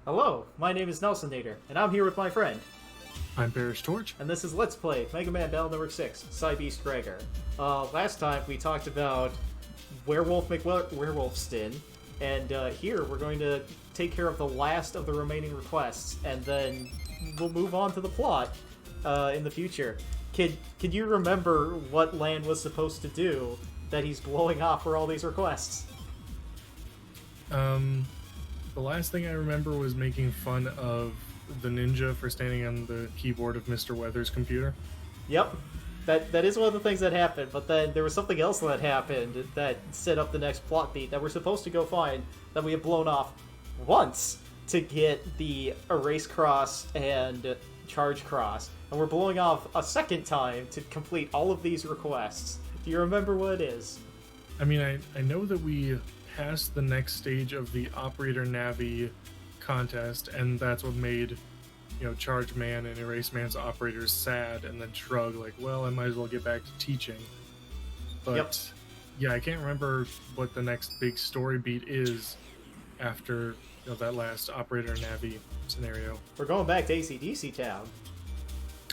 Hello, my name is Nelson Nader, and I'm here with my friend. I'm Parish Torch. And this is Let's Play Mega Man Battle Network 6, Cybeast Gregar. Last time we talked about Werewolf Werewolfston, and here we're going to take care of the last of the remaining requests, and then we'll move on to the plot in the future. Can you remember what Lan was supposed to do that he's blowing off for all these requests? The last thing I remember was making fun of the ninja for standing on the keyboard of Mr. Weather's computer. Yep. That is one of the things that happened, but then there was something else that happened that set up the next plot beat that we're supposed to go find that we have blown off once to get the Erase Cross and Charge Cross. And we're blowing off a second time to complete all of these requests. Do you remember what it is? I mean, I know that we passed the next stage of the Operator Navi contest, and that's what made, Charge Man and Erase Man's operators sad, and then shrug like, well, I might as well get back to teaching. But Yep. yeah, I can't remember what the next big story beat is after that last Operator Navi scenario. We're going back to AC/DC Town.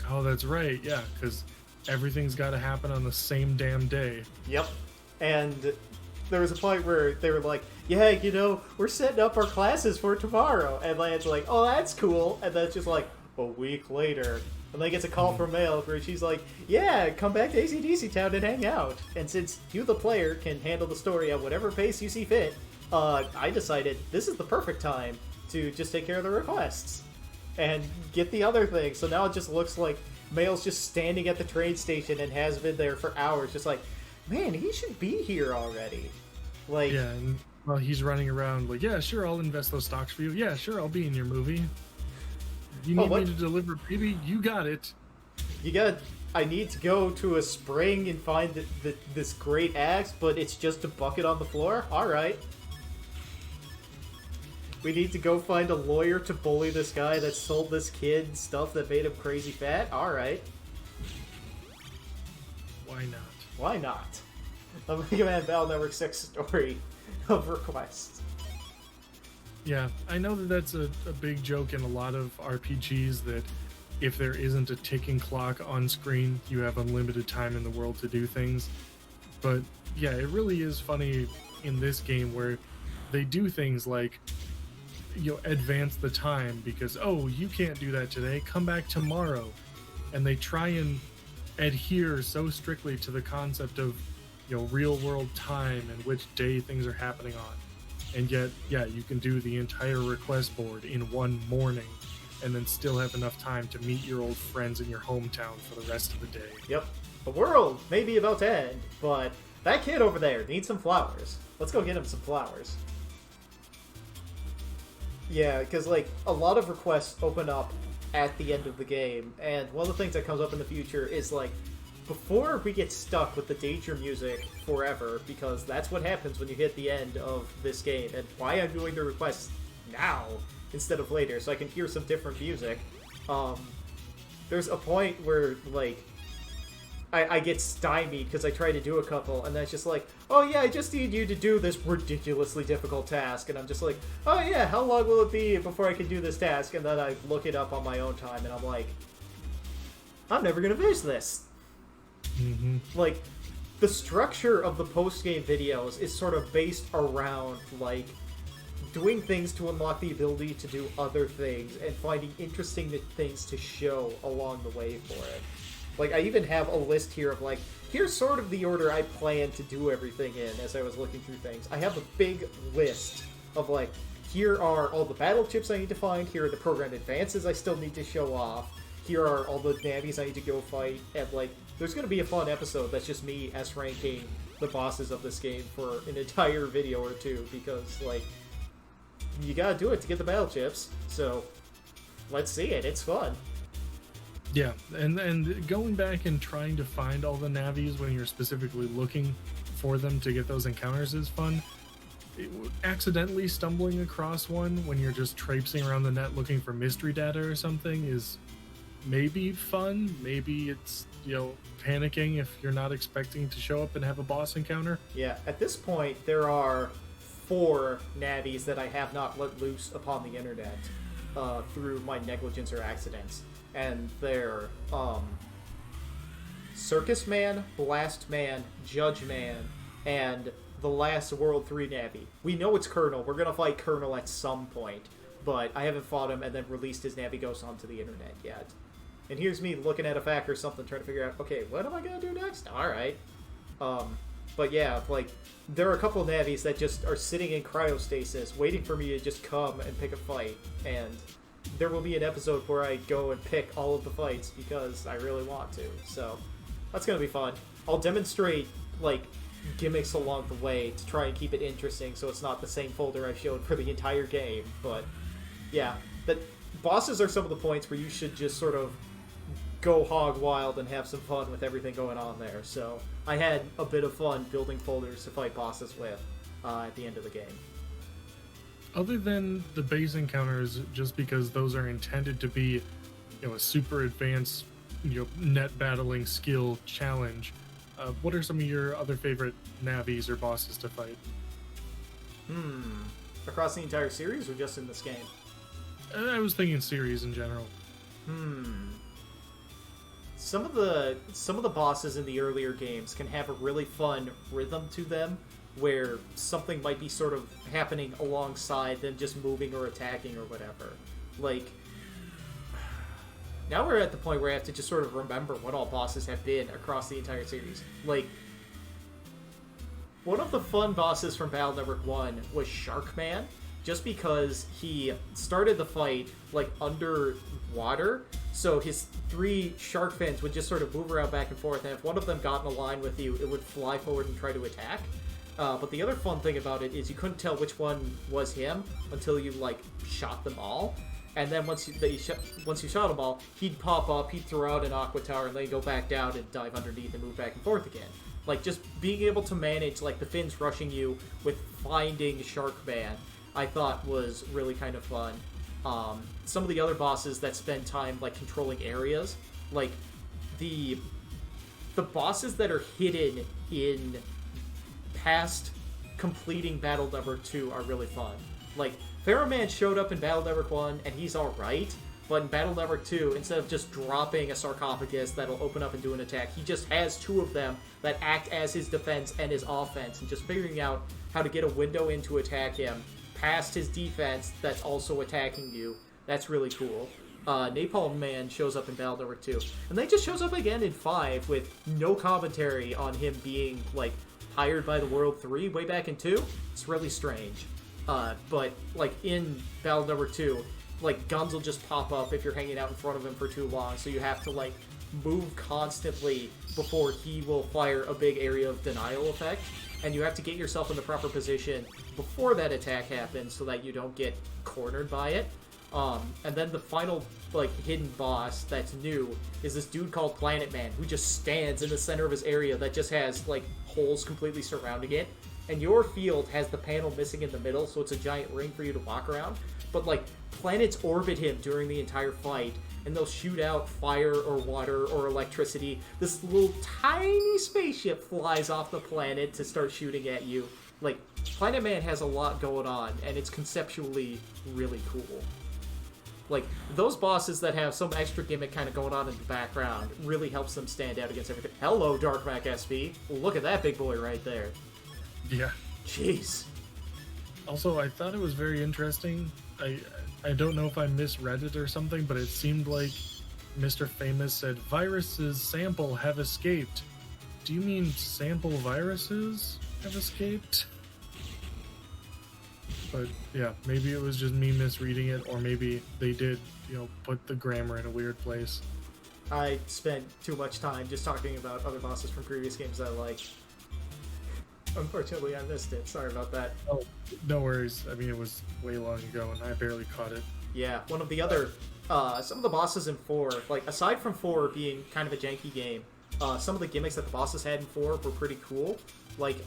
Oh, that's right, yeah, because everything's got to happen on the same damn day. Yep. And there was a point where they were like, yeah, we're setting up our classes for tomorrow. And Lan's like, oh, that's cool. And then it's just like, a week later. And then gets a call from Mail where she's like, yeah, come back to AC/DC Town and hang out. And since you, the player, can handle the story at whatever pace you see fit, I decided this is the perfect time to just take care of the requests and get the other thing. So now it just looks like Mail's just standing at the train station and has been there for hours, just like, man, he should be here already. Like, Yeah, and well, he's running around like, yeah, sure, I'll invest those stocks for you. Yeah, sure, I'll be in your movie. You need me to deliver, baby? You got it. I need to go to a spring and find this great axe, but it's just a bucket on the floor? Alright. We need to go find a lawyer to bully this guy that sold this kid stuff that made him crazy fat? Alright. Why not? Why not? The Mega Man Battle Network 6 story of requests. Yeah, I know that that's a big joke in a lot of RPGs, that if there isn't a ticking clock on screen, you have unlimited time in the world to do things. But yeah, it really is funny in this game where they do things like, advance the time because, oh, you can't do that today, come back tomorrow. And they try and adhere so strictly to the concept of, real world time and which day things are happening on. And yet, yeah, you can do the entire request board in one morning and then still have enough time to meet your old friends in your hometown for the rest of the day. Yep. The world may be about to end, but that kid over there needs some flowers. Let's go get him some flowers. Yeah, because, a lot of requests open up at the end of the game, and one of the things that comes up in the future is, before we get stuck with the danger music forever, because that's what happens when you hit the end of this game, and why I'm doing the requests now instead of later, so I can hear some different music. There's a point where, I get stymied because I try to do a couple, and then it's just like, oh yeah, I just need you to do this ridiculously difficult task, and I'm just like, oh yeah, how long will it be before I can do this task? And then I look it up on my own time, and I'm like, I'm never gonna finish this. Mm-hmm. The structure of the post-game videos is sort of based around, doing things to unlock the ability to do other things and finding interesting things to show along the way for it. I even have a list here of, here's sort of the order I plan to do everything in as I was looking through things. I have a big list of, here are all the battle chips I need to find, here are the program advances I still need to show off, here are all the navies I need to go fight, and, there's going to be a fun episode that's just me S-ranking the bosses of this game for an entire video or two, because, you gotta do it to get the battle chips, so let's see it, it's fun. Yeah, and going back and trying to find all the navies when you're specifically looking for them to get those encounters is fun. Accidentally stumbling across one when you're just traipsing around the net looking for mystery data or something is maybe fun. Maybe it's, panicking if you're not expecting to show up and have a boss encounter. Yeah, at this point, there are 4 navies that I have not let loose upon the internet through my negligence or accidents. And they're Circus Man, Blast Man, Judge Man, and the last World 3 Navi. We know it's Colonel. We're going to fight Colonel at some point, but I haven't fought him and then released his Navi Ghost onto the internet yet. And here's me looking at a fact or something, trying to figure out, okay, what am I going to do next? Alright. But yeah, like, there are a couple of navies that just are sitting in cryostasis, waiting for me to just come and pick a fight. And there will be an episode where I go and pick all of the fights because I really want to. So, that's going to be fun. I'll demonstrate, like, gimmicks along the way to try and keep it interesting so it's not the same folder I showed for the entire game. But, yeah. The bosses are some of the points where you should just sort of go hog wild and have some fun with everything going on there. So I had a bit of fun building folders to fight bosses with at the end of the game. Other than the base encounters, just because those are intended to be, a super advanced, net battling skill challenge, what are some of your other favorite navies or bosses to fight? Across the entire series or just in this game? I was thinking series in general. Some of the bosses in the earlier games can have a really fun rhythm to them, where something might be sort of happening alongside them just moving or attacking or whatever. Like, now we're at the point where I have to just sort of remember what all bosses have been across the entire series. Like, one of the fun bosses from Battle Network 1 was Sharkman, just because he started the fight, like, underwater, so his 3 shark fins would just sort of move around back and forth, and if one of them got in a line with you, it would fly forward and try to attack. But the other fun thing about it is you couldn't tell which one was him until you, like, shot them all. And then once you shot them all, he'd pop up, he'd throw out an Aqua Tower, and then go back down and dive underneath and move back and forth again. Like, just being able to manage, like, the fins rushing you with finding Sharkman, I thought was really kind of fun. Some of the other bosses that spend time, like, controlling areas, like, the bosses that are hidden in past completing Battle Network 2 are really fun. Like, Pharaoh Man showed up in Battle Network 1, and he's alright, but in Battle Network 2, instead of just dropping a sarcophagus that'll open up and do an attack, he just has 2 of them that act as his defense and his offense, and just figuring out how to get a window in to attack him past his defense that's also attacking you. That's really cool. Napalm Man shows up in Battle Network 2, and then just shows up again in 5 with no commentary on him being, like, hired by the World 3 way back in 2. It's really strange. But, like, in Battle Network 2, like, guns will just pop up if you're hanging out in front of him for too long, so you have to, like, move constantly before he will fire a big area of denial effect, and you have to get yourself in the proper position before that attack happens so that you don't get cornered by it. And then the final, like, hidden boss that's new is this dude called Planet Man, who just stands in the center of his area that just has, like, holes completely surrounding it. And your field has the panel missing in the middle, so it's a giant ring for you to walk around. But, like, planets orbit him during the entire fight, and they'll shoot out fire or water or electricity. This little tiny spaceship flies off the planet to start shooting at you. Like, Planet Man has a lot going on, and it's conceptually really cool. Like, those bosses that have some extra gimmick kind of going on in the background really helps them stand out against everything. Hello, Darkmac SV. Look at that big boy right there. Yeah. Jeez. Also, I thought it was very interesting. I don't know if I misread it or something, but it seemed like Mr. Famous said, "Viruses sample have escaped." Do you mean sample viruses have escaped? But yeah, maybe it was just me misreading it, or maybe they did, put the grammar in a weird place. I spent too much time just talking about other bosses from previous games that I like. Unfortunately, I missed it. Sorry about that. Oh, no worries. I mean, it was way long ago, and I barely caught it. Yeah, one of the other... some of the bosses in 4, like, aside from 4 being kind of a janky game, some of the gimmicks that the bosses had in 4 were pretty cool. Like,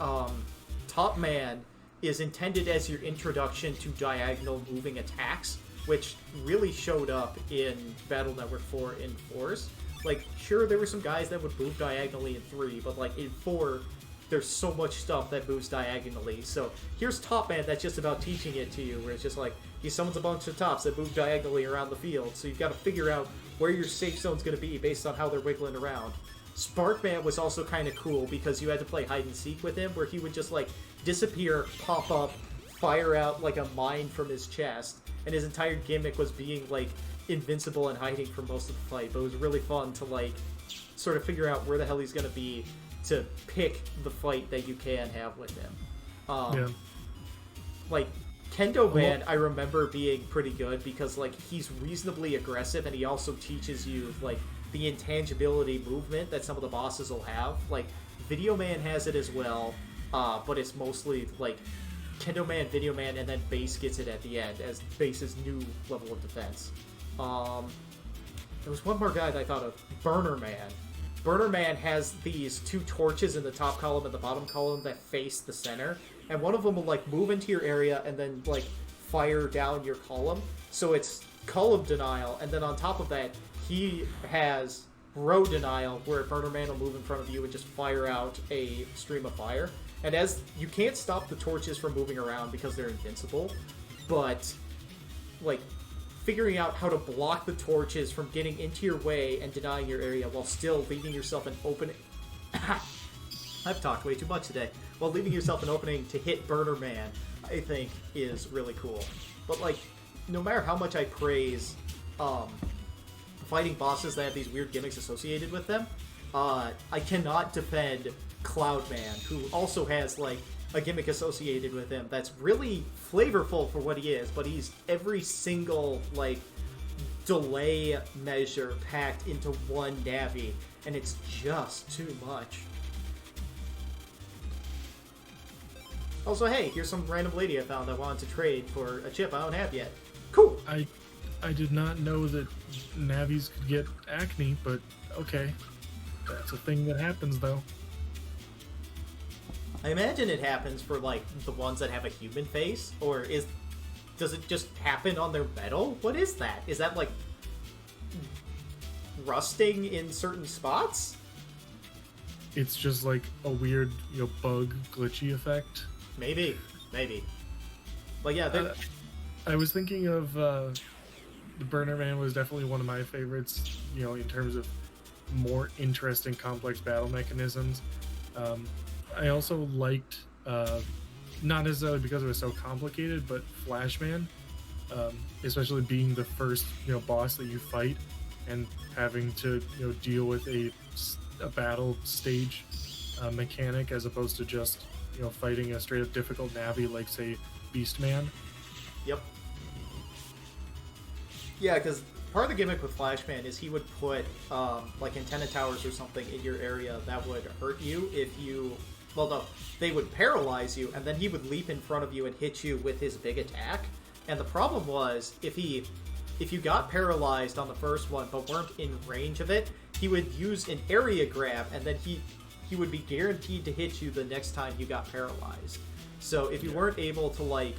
Top Man is intended as your introduction to diagonal moving attacks, which really showed up in Battle Network 4 in Force. Like, sure, there were some guys that would move diagonally in 3, but, like, in 4, there's so much stuff that moves diagonally. So here's Top Man that's just about teaching it to you, where it's just like, he summons a bunch of tops that move diagonally around the field, so you've got to figure out where your safe zone's going to be based on how they're wiggling around. Sparkman was also kind of cool because you had to play hide and seek with him, where he would just like disappear, pop up, fire out like a mine from his chest, and his entire gimmick was being like invincible and hiding for most of the fight. But it was really fun to like sort of figure out where the hell he's going to be to pick the fight that you can have with him. Yeah. Like Kendo Man, I remember being pretty good because like he's reasonably aggressive, and he also teaches you like the intangibility movement that some of the bosses will have. Like Video Man has it as well, but it's mostly like Kendo Man, Video Man, and then Base gets it at the end as Base's new level of defense. There was one more guy that I thought of, Burner Man. Burner Man has these two torches in the top column and the bottom column that face the center, and one of them will like move into your area and then like fire down your column. So it's column denial, and then on top of that, he has row denial, where Burner Man will move in front of you and just fire out a stream of fire. And as you can't stop the torches from moving around because they're invincible, but like figuring out how to block the torches from getting into your way and denying your area while still leaving yourself an opening. I've talked way too much today. While leaving yourself an opening to hit Burner Man, I think is really cool. But like, no matter how much I praise fighting bosses that have these weird gimmicks associated with them, I cannot defend Cloud Man, who also has like a gimmick associated with him that's really flavorful for what he is, but he's every single like delay measure packed into one Navi, and it's just too much. Also, hey, here's some random lady I found that wanted to trade for a chip I don't have yet. Cool! I did not know that Navis could get acne, but okay. That's a thing that happens, though. I imagine it happens for, like, the ones that have a human face, or does it just happen on their metal? What is that? Is that, like, rusting in certain spots? It's just, like, a weird, bug glitchy effect. Maybe. But yeah, I was thinking of, the Burner Man was definitely one of my favorites, in terms of more interesting, complex battle mechanisms. I also liked, not necessarily because it was so complicated, but Flashman, especially being the first, boss that you fight and having to, deal with a battle stage mechanic as opposed to just, fighting a straight up difficult Navi like, say, Beastman. Yep. Yeah, because part of the gimmick with Flashman is he would put, like, antenna towers or something in your area that would hurt you if you... Well, no, they would paralyze you, and then he would leap in front of you and hit you with his big attack. And the problem was, if you got paralyzed on the first one but weren't in range of it, he would use an area grab, and then he would be guaranteed to hit you the next time you got paralyzed. So if you weren't able to, like,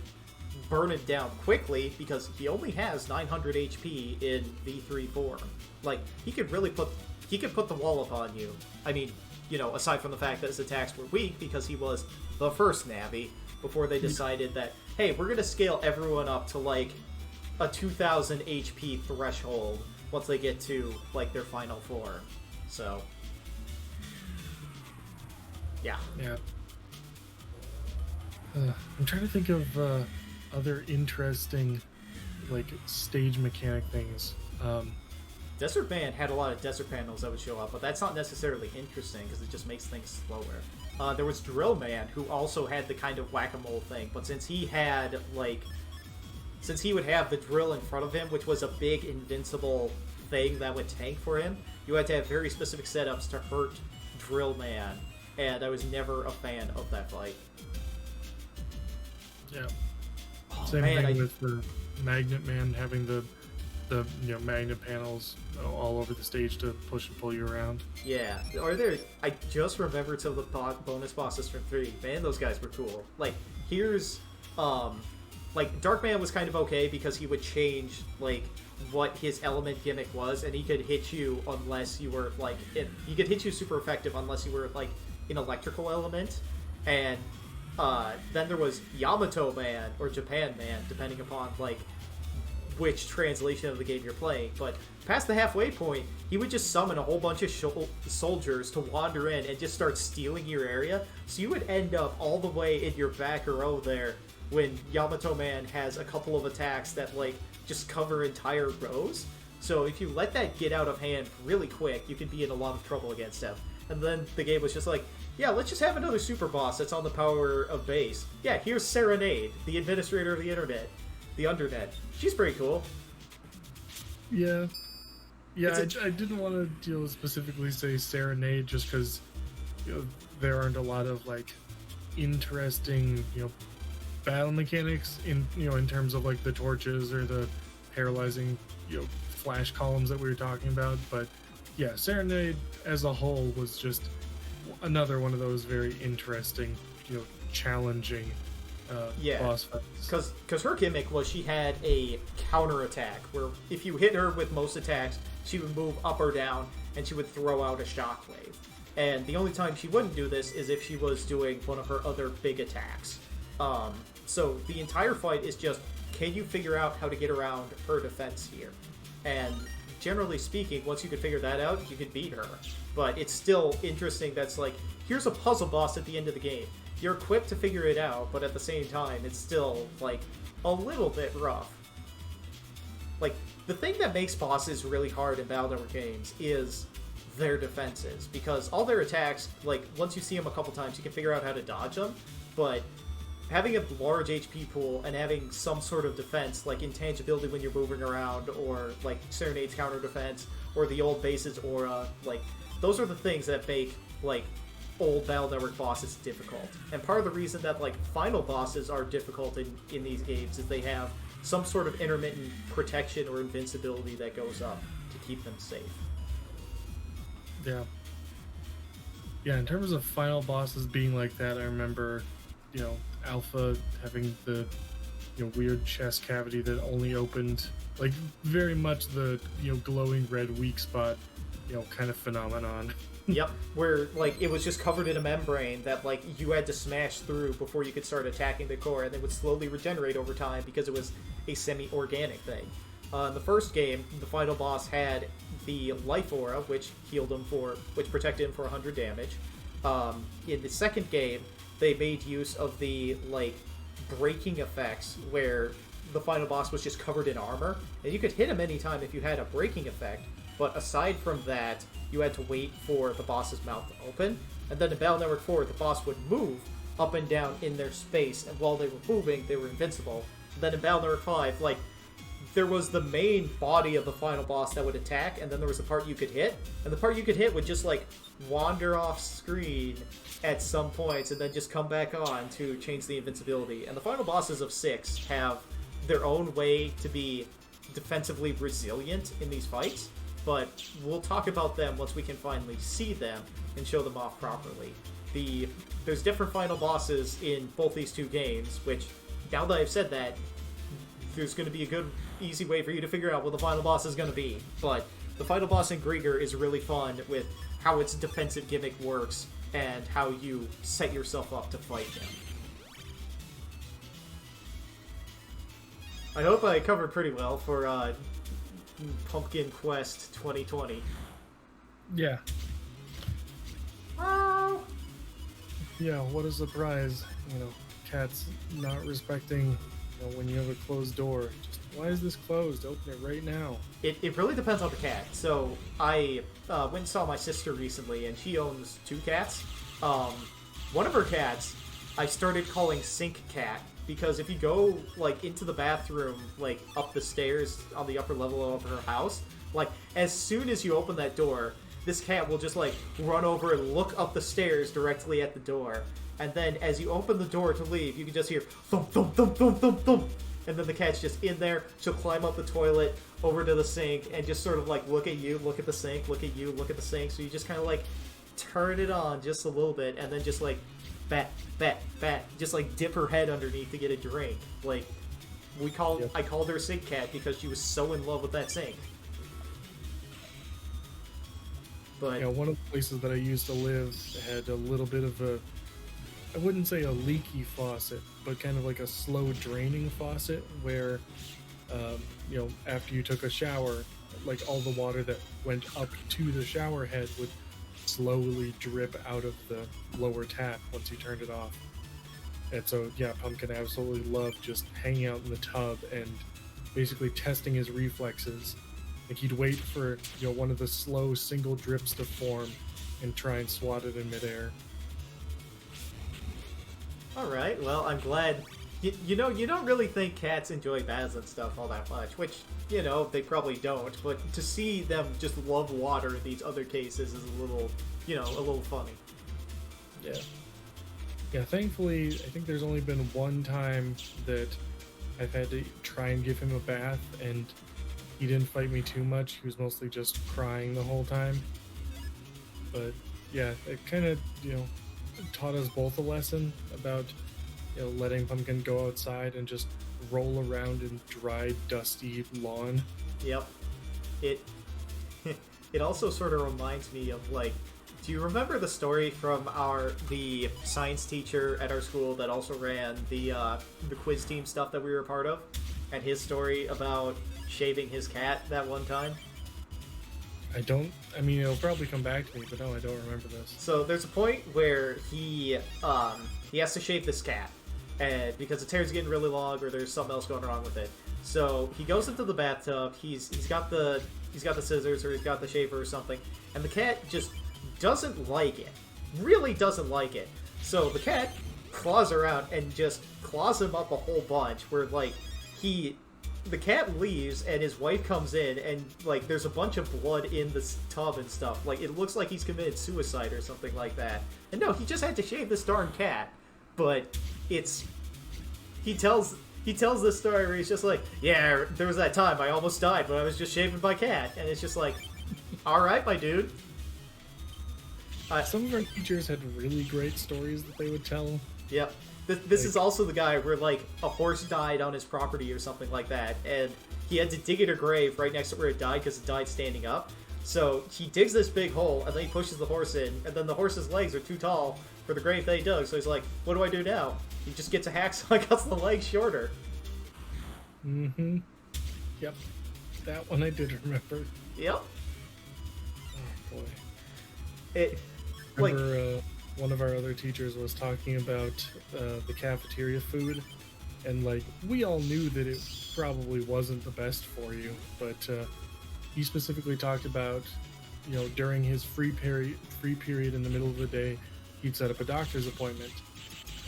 burn it down quickly, because he only has 900 HP in V3 form, like, he could put the wall upon you. I mean, aside from the fact that his attacks were weak because he was the first Navi, before they decided that, hey, we're going to scale everyone up to, like, a 2000 HP threshold once they get to, like, their final form. So, yeah. Yeah. I'm trying to think of other interesting, like, stage mechanic things. Desert Man had a lot of desert panels that would show up, but that's not necessarily interesting because it just makes things slower. There was Drill Man, who also had the kind of whack-a-mole thing, but since he would have the drill in front of him, which was a big invincible thing that would tank for him, you had to have very specific setups to hurt Drill Man, and I was never a fan of that fight. Yeah. Oh, Same man, thing with the Magnet Man having the magnet panels all over the stage to push and pull you around. Yeah. I just remembered some of the bonus bosses from 3. Man, those guys were cool. Like, here's, like, Dark Man was kind of okay because he would change, like, what his element gimmick was, and he could hit you unless you were, like, he could hit you super effective unless you were, like, an electrical element, and then there was Yamato Man or Japan Man, depending upon like which translation of the game you're playing. But past the halfway point, he would just summon a whole bunch of soldiers to wander in and just start stealing your area. So you would end up all the way in your back row there when Yamato Man has a couple of attacks that like just cover entire rows. So if you let that get out of hand really quick, you could be in a lot of trouble against him. And then the game was just like, yeah, let's just have another super boss that's on the power of base. Yeah, here's Serenade, the administrator of the internet. The Undernet. She's pretty cool. Yeah. Yeah, I didn't want to specifically say Serenade just because there aren't a lot of like interesting battle mechanics in terms of like the torches or the paralyzing flash columns that we were talking about. But yeah, Serenade as a whole was just another one of those very interesting challenging boss fights. Because her gimmick was she had a counter attack where if you hit her with most attacks, she would move up or down and she would throw out a shockwave. And the only time she wouldn't do this is if she was doing one of her other big attacks. So the entire fight is just, can you figure out how to get around her defense here? And generally speaking, once you can figure that out, you can beat her. But it's still interesting that's like, here's a puzzle boss at the end of the game. You're equipped to figure it out, but at the same time, it's still, like, a little bit rough. Like, the thing that makes bosses really hard in Battle Network games is their defenses. Because all their attacks, like, once you see them a couple times, you can figure out how to dodge them. But having a large HP pool and having some sort of defense, like intangibility when you're moving around, or, like, Serenade's counter defense, or the old base's aura, like, those are the things that make, like, old Battle Network bosses difficult. And part of the reason that like final bosses are difficult in these games is they have some sort of intermittent protection or invincibility that goes up to keep them safe. Yeah. Yeah, in terms of final bosses being like that, I remember, Alpha having the weird chest cavity that only opened like very much the glowing red weak spot kind of phenomenon. Yep, where like it was just covered in a membrane that like you had to smash through before you could start attacking the core, and it would slowly regenerate over time because it was a semi-organic thing. In the first game, the final boss had the life aura, which protected him for 100 damage. In the second game, they made use of the like breaking effects, where the final boss was just covered in armor, and you could hit him anytime if you had a breaking effect. But aside from that, you had to wait for the boss's mouth to open. And then in Battle Network 4, the boss would move up and down in their space, and while they were moving, they were invincible. And then in Battle Network 5, like, there was the main body of the final boss that would attack, and then there was the part you could hit. And the part you could hit would just, like, wander off screen at some points, and then just come back on to change the invincibility. And the final bosses of 6 have their own way to be defensively resilient in these fights. But we'll talk about them once we can finally see them and show them off properly. There's different final bosses in both these two games, which, now that I've said that, there's going to be a good, easy way for you to figure out what the final boss is going to be. But the final boss in Gregar is really fun with how its defensive gimmick works and how you set yourself up to fight him. I hope I covered pretty well for Pumpkin Quest 2020. Yeah. Wow. Yeah, what a surprise. Cats not respecting when you have a closed door. Just, why is this closed? Open it right now. It really depends on the cat. So I went and saw my sister recently, and she owns 2 cats. One of her cats I started calling Sink Cat, because if you go like into the bathroom, like up the stairs on the upper level of her house, like as soon as you open that door, this cat will just like run over and look up the stairs directly at the door. And then as you open the door to leave, you can just hear thump, thump, thump, thump, thump, thump. And then the cat's just in there. She'll climb up the toilet, over to the sink, and just sort of like look at you, look at the sink, look at you, look at the sink. So you just kind of like turn it on just a little bit, and then just like bat, bat, bat, just like dip her head underneath to get a drink. Like, I called her Sink Cat because she was so in love with that sink. But One of the places that I used to live had a little bit of a, I wouldn't say a leaky faucet, but kind of like a slow draining faucet where, after you took a shower, like all the water that went up to the shower head would slowly drip out of the lower tap once you turned it off. And so, yeah, Pumpkin absolutely loved just hanging out in the tub and basically testing his reflexes. Like he'd wait for one of the slow single drips to form and try and swat it in midair. all right, well, I'm glad. You don't really think cats enjoy baths and stuff all that much, which they probably don't. But to see them just love water in these other cases is a little funny. Yeah. Yeah, thankfully, I think there's only been one time that I've had to try and give him a bath, and he didn't fight me too much. He was mostly just crying the whole time. But yeah, it kind of, taught us both a lesson about, letting Pumpkin go outside and just roll around in dry, dusty lawn. Yep. It it also sort of reminds me of, like, do you remember the story from the science teacher at our school that also ran the quiz team stuff that we were a part of, and his story about shaving his cat that one time? It'll probably come back to me, but no, I don't remember this. So there's a point where he has to shave this cat, and because its hair's getting really long or there's something else going wrong with it. So he goes into the bathtub. He's got the scissors, or he's got the shaver or something, and the cat just doesn't like it. Really doesn't like it. So the cat claws around and just claws him up a whole bunch, where like the cat leaves and his wife comes in, and like there's a bunch of blood in the tub and stuff. Like it looks like he's committed suicide or something like that. And no, he just had to shave this darn cat. But he tells this story where he's just like, yeah, there was that time I almost died when I was just shaving my cat. And it's just like, all right, my dude. Some of our teachers had really great stories that they would tell. Yep. This is also the guy where, like, a horse died on his property or something like that, and he had to dig in a grave right next to where it died because it died standing up. So he digs this big hole, and then he pushes the horse in, and then the horse's legs are too tall for the grave that he dug, so he's like, what do I do now? He just gets a hacksaw and cuts the legs shorter. Mm-hmm. Yep. That one I did remember. Yep. Oh, boy. It... Remember, one of our other teachers was talking about the cafeteria food, and like we all knew that it probably wasn't the best for you, but he specifically talked about during his free period in the middle of the day, he'd set up a doctor's appointment,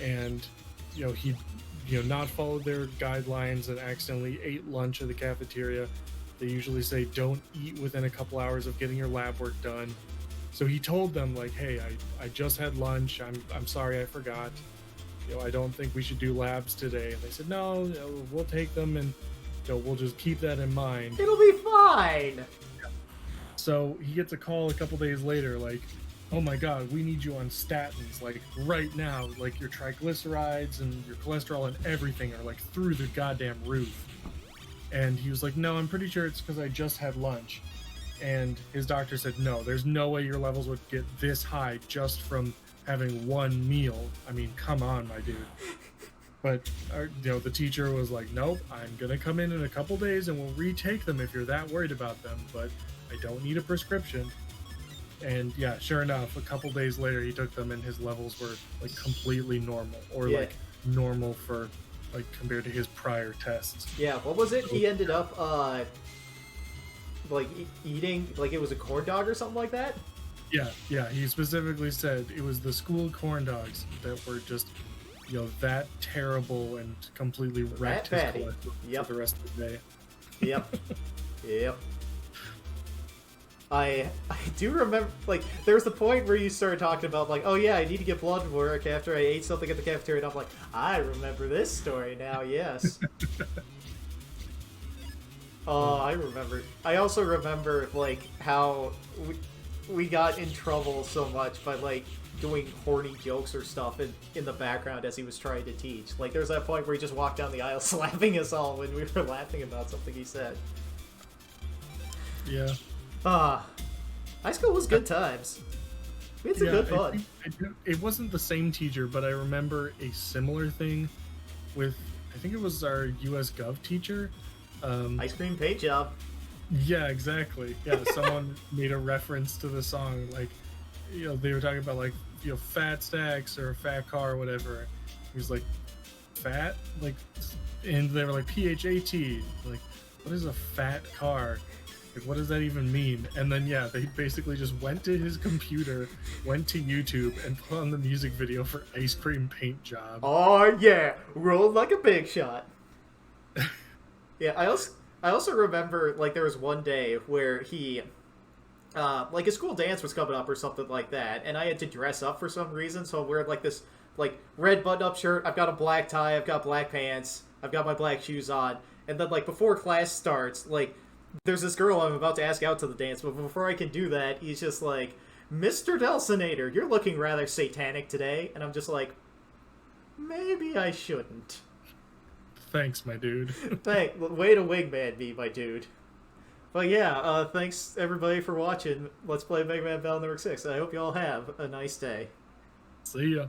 and he'd not followed their guidelines and accidentally ate lunch at the cafeteria. They usually say don't eat within a couple hours of getting your lab work done. So he told them, like, hey, I just had lunch. I'm sorry I forgot. I don't think we should do labs today. And they said, no, we'll take them, and we'll just keep that in mind. It'll be fine. So he gets a call a couple days later, like, oh my God, we need you on statins, like right now. Like your triglycerides and your cholesterol and everything are like through the goddamn roof. And he was like, no, I'm pretty sure it's because I just had lunch. And his doctor said, no, there's no way your levels would get this high just from having one meal. I mean, come on, my dude. But the teacher was like, nope, I'm going to come in a couple days and we'll retake them if you're that worried about them. But I don't need a prescription. And yeah, sure enough, a couple days later, he took them and his levels were like completely normal, or like normal for like compared to his prior tests. Yeah, what was it? He ended up like eating, like it was a corn dog or something like that? Yeah, he specifically said it was the school corn dogs that were just, that terrible and completely wrecked his cholesterol for the rest of the day. Yep. I do remember, like, there was the point where you started talking about, like, oh yeah, I need to get blood work after I ate something at the cafeteria, and I'm like, I remember this story now, yes. Oh, I remember. I also remember, like, how we got in trouble so much by, like, doing horny jokes or stuff in the background as he was trying to teach. Like, there was that point where he just walked down the aisle slapping us all when we were laughing about something he said. Yeah. High school was good times. We had some good fun. It wasn't the same teacher, but I remember a similar thing with, I think it was our US Gov teacher. Ice cream paint job. Yeah, exactly. Yeah, someone made a reference to the song, like, they were talking about, like, fat stacks or a fat car or whatever. He was like, fat? Like, and they were like, PHAT. Like, what is a fat car? Like, what does that even mean? And then, yeah, they basically just went to his computer, went to YouTube, and put on the music video for Ice Cream Paint Job. Oh, yeah. Rolled like a big shot. Yeah, I also remember, like, there was one day where he, like, his school dance was coming up or something like that, and I had to dress up for some reason, so I'm wearing, like, this, like, red button-up shirt, I've got a black tie, I've got black pants, I've got my black shoes on, and then, like, before class starts, like, there's this girl I'm about to ask out to the dance, but before I can do that, he's just like, Mr. Delsonator, you're looking rather satanic today, and I'm just like, maybe I shouldn't. Thanks, my dude. Way to wingman me, my dude. But yeah, thanks everybody for watching Let's Play Mega Man Battle Network 6. I hope you all have a nice day. See ya.